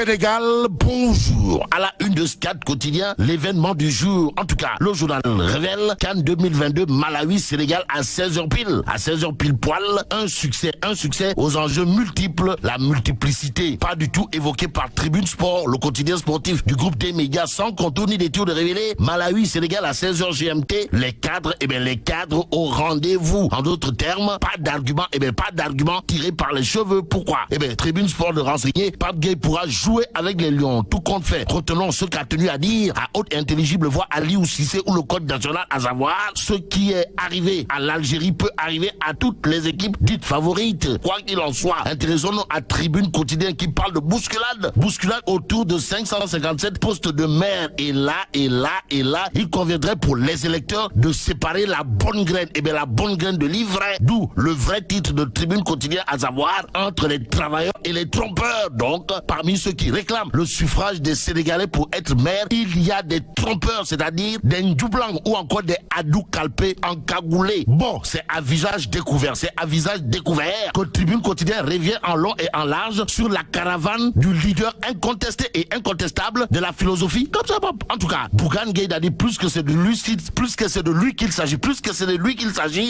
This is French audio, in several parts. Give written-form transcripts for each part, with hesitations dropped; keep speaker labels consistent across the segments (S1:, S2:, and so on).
S1: Sénégal, bonjour. À la une de Scat Quotidien, l'événement du jour. En tout cas, le journal révèle qu'en 2022, Malawi, Sénégal à 16h pile. À 16h pile poil, un succès aux enjeux multiples, la multiplicité. Pas du tout évoqué par Tribune Sport, le quotidien sportif du groupe des médias, sans contour ni détour de révéler Malawi, Sénégal à 16h GMT. Les cadres au rendez-vous. En d'autres termes, pas d'argument tiré par les cheveux. Pourquoi? Tribune Sport de renseigner, Pape Gueye pourra jouer avec les Lions. Tout compte fait. Retenons ce qu'a tenu à dire à haute et intelligible voix Aliou Cissé ou le code national, à savoir ce qui est arrivé à l'Algérie peut arriver à toutes les équipes dites favorites. Quoi qu'il en soit, intéressons-nous à Tribune Quotidien qui parle de bousculade autour de 557 postes de maire. Et là, il conviendrait pour les électeurs de séparer la bonne graine, la bonne graine de l'ivraie, d'où le vrai titre de Tribune Quotidien, à savoir entre les travailleurs et les trompeurs. Donc, parmi ceux qui réclament le suffrage des Sénégalais pour être maire, il y a des trompeurs, c'est-à-dire des Ndjoublang ou encore des Adou Kalpé encagoulés. Bon, c'est à visage découvert, que Tribune Quotidien revient en long et en large sur la caravane du leader incontesté et incontestable de la philosophie. Comme ça, en tout cas, Bougane Gueye Dany, plus que c'est de lui qu'il s'agit,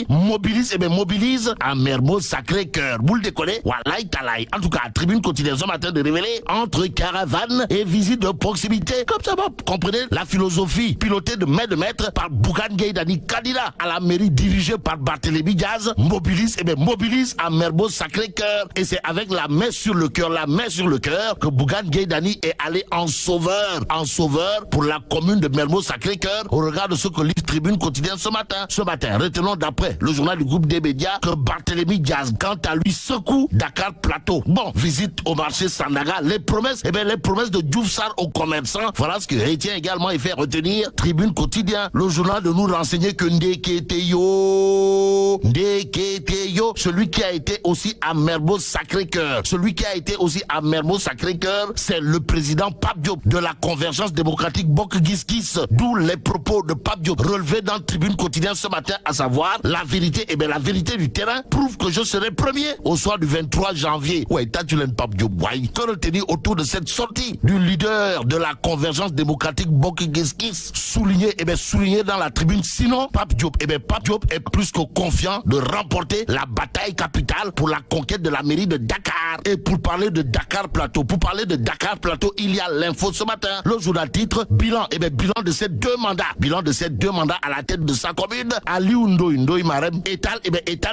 S1: mobilise à Mermoz Sacré-Cœur. Boule décollée, Walay Talay. En tout cas, Tribune Quotidien ce matin de révéler entre caravane et visite de proximité. Comme ça, comprenez la philosophie pilotée de maître par Bougane Gueye Dany, candidat à la mairie dirigée par Barthélémy Diaz, mobilise à Mermoz Sacré-Cœur. Et c'est avec la main sur le cœur, que Bougane Gueye Dany est allé en sauveur pour la commune de Mermoz Sacré-Cœur, au regard de ce que livre Tribune Quotidien ce matin. Retenons d'après le journal du groupe des médias que Barthélémy Diaz, quant à lui, secoue Dakar Plateau. Bon, visite au marché Sandaga, les promesses de Diouf Sarr aux commerçants. Voilà ce que retient également et fait retenir Tribune Quotidien. Le journal de nous renseigner que Ndeketeyo, celui qui a été aussi à Mermoz Sacré-Cœur, c'est le président Pape Diop de la Convergence démocratique Bokk Gis Gis, d'où les propos de Pape Diop relevés dans Tribune Quotidien ce matin, à savoir la vérité du terrain prouve que je serai premier au soir du 23 janvier. Ouais, tu l'aimes Pape Diop, ouais. Que retenir autour de cette sortie du leader de la Convergence démocratique Bokk Gis Gis, souligné dans la Tribune. Sinon, Pape Diop est plus que confiant de remporter la bataille capitale pour la conquête de la mairie de Dakar. Et pour parler de Dakar Plateau, il y a l'info ce matin. Le journal titre bilan de ces deux mandats à la tête de sa commune. Aliou Ndoye Marème étale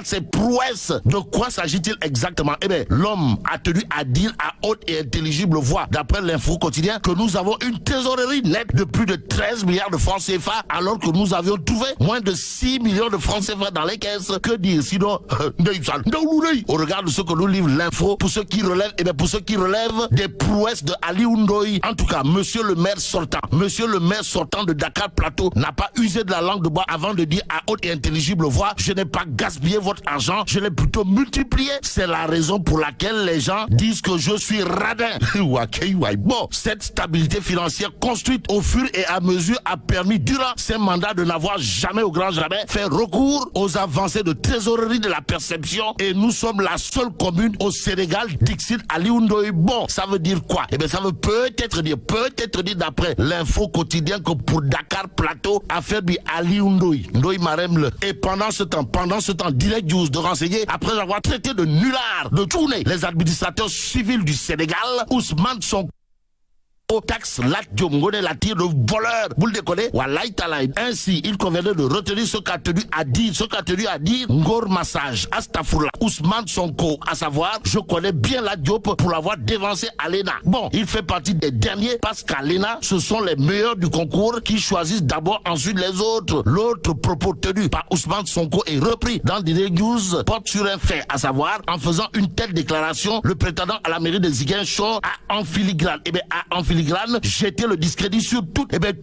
S1: ses prouesses. De quoi s'agit-il exactement? L'homme a tenu à dire à haute et intelligible voix, d'après l'info quotidien, que nous avons une trésorerie nette de plus de 13 milliards de francs CFA, alors que nous avions trouvé moins de 6 millions de francs CFA dans les caisses. Que dire sinon? Au regard de ce que nous livre l'info, pour ceux qui relèvent des prouesses de Aliou Ndoye. En tout cas, monsieur le maire sortant de Dakar Plateau n'a pas usé de la langue de bois avant de dire à haute et intelligible voix: je n'ai pas gaspillé votre argent, je l'ai plutôt multiplié. C'est la raison pour laquelle les gens disent que je suis radin. Bon, cette stabilité financière construite au fur et à mesure a permis durant ces mandats de n'avoir jamais, au grand jamais, fait recours aux avancées de trésorerie de la perception, et nous sommes la seule commune au Sénégal, dixit Aliou Ndoye. Bon, ça veut dire quoi? Ça veut peut-être dire d'après l'info quotidien que pour Dakar Plateau, affaire bi Aliou Ndoye Marème et pendant ce temps, Direct News de renseigner, après avoir traité de nullards, de tourner les administrateurs civils du Sénégal, Ousmane Sonko taxe Lat Diop Ngoné Latyr de voleur. Vous le déconnez? Walay Talay. Ainsi, il convenait de retenir ce qu'a tenu à dire Ngor Massage, Astafourla, Ousmane Sonko, à savoir, je connais bien Lat Diop pour l'avoir dévancé à l'ENA. Bon, il fait partie des derniers parce qu'à l'ENA, ce sont les meilleurs du concours qui choisissent d'abord, ensuite les autres. L'autre propos tenu par Ousmane Sonko est repris dans Direct News, porte sur un fait, à savoir, en faisant une telle déclaration, le prétendant à la mairie de Ziguinchor a en filigrane filigrane, jeter le discrédit sur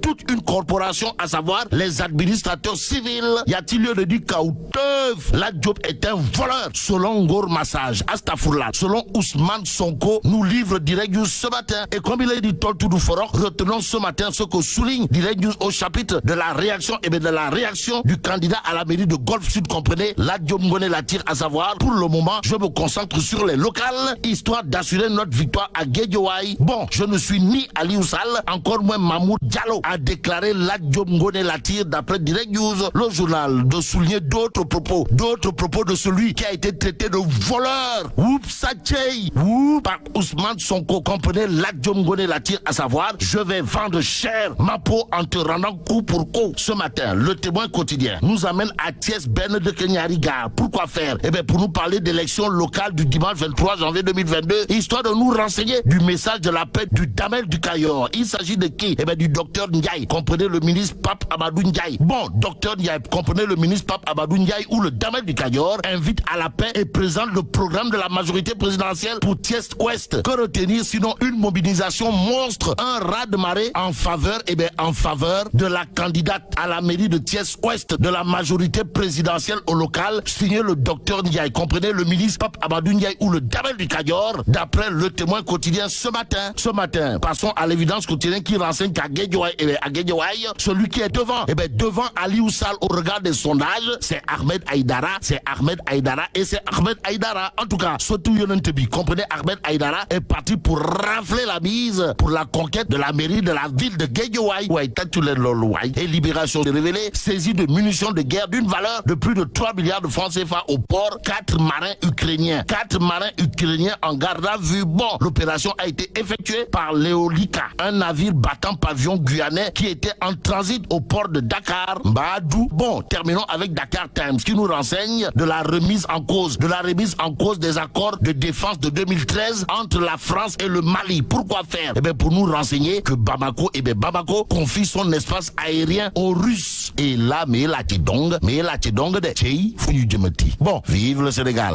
S1: toute une corporation, à savoir les administrateurs civils. Y a-t-il lieu de dire qu'Aouteuf, la Diop est un voleur? Selon Ngor Massage, Astafourla, selon Ousmane Sonko, nous livre Direct News ce matin. Et comme il a dit Toltoudou Forok, retenons ce matin ce que souligne Direct News au chapitre de la réaction du candidat à la mairie de Golfe Sud, comprenez, la Diop Ngone Latir, à savoir, pour le moment, je me concentre sur les locales, histoire d'assurer notre victoire à Guédiawaye. Bon, je ne suis ni Ali Oussal, encore moins Mahmoud Diallo, a déclaré la Diop Ngone Latir d'après Direct News. Le journal de souligner d'autres propos de celui qui a été traité de voleur. Par Ousmane Sonko, comprenez, la Diop Ngone Latir, à savoir, je vais vendre cher ma peau en te rendant coup pour coup. Ce matin, le Témoin quotidien nous amène à Thiès Ben de Kenyariga. Pourquoi faire? Pour nous parler d'élections locales du dimanche 23 janvier 2022, histoire de nous renseigner du message de la paix du Damel du Cayor. Il s'agit de qui? Du docteur Ndiaye, comprenez le ministre Pape Amadou Ndiaye. Bon, docteur Ndiaye, comprenez le ministre Pape Amadou Ndiaye, ou le Damel du Cayor invite à la paix et présente le programme de la majorité présidentielle pour Thiès-Ouest. Que retenir sinon une mobilisation monstre, un raz-de-marée en faveur de la candidate à la mairie de Thiès-Ouest de la majorité présidentielle au local, signé le docteur Ndiaye, comprenez le ministre Pape Amadou Ndiaye ou le Damel du Cayor, d'après le Témoin quotidien ce matin. Passons à l'évidence quotidienne qui renseigne qu'à Guédiawaye, celui qui est devant Ali Oussal au regard des sondages, c'est Ahmed Aïdara. En tout cas, surtout Yonentebi, comprenez, Ahmed Aïdara est parti pour rafler la mise pour la conquête de la mairie de la ville de Guédiawaye. Et Libération s'est révélé, saisie de munitions de guerre d'une valeur de plus de 3 milliards de francs CFA au port, 4 marins ukrainiens en garde à vue. Bon, l'opération a été effectuée par l'Eolika, un navire battant pavillon guyanais qui était en transit au port de Dakar, Mbadou. Bon, terminons avec Dakar Times qui nous renseigne de la remise en cause des accords de défense de 2013 entre la France et le Mali. Pourquoi faire? Pour nous renseigner que Bamako confie son espace aérien aux Russes. Et là, mais la Tidong de Tchei, Fouyu Djemeti. Bon, vive le Sénégal.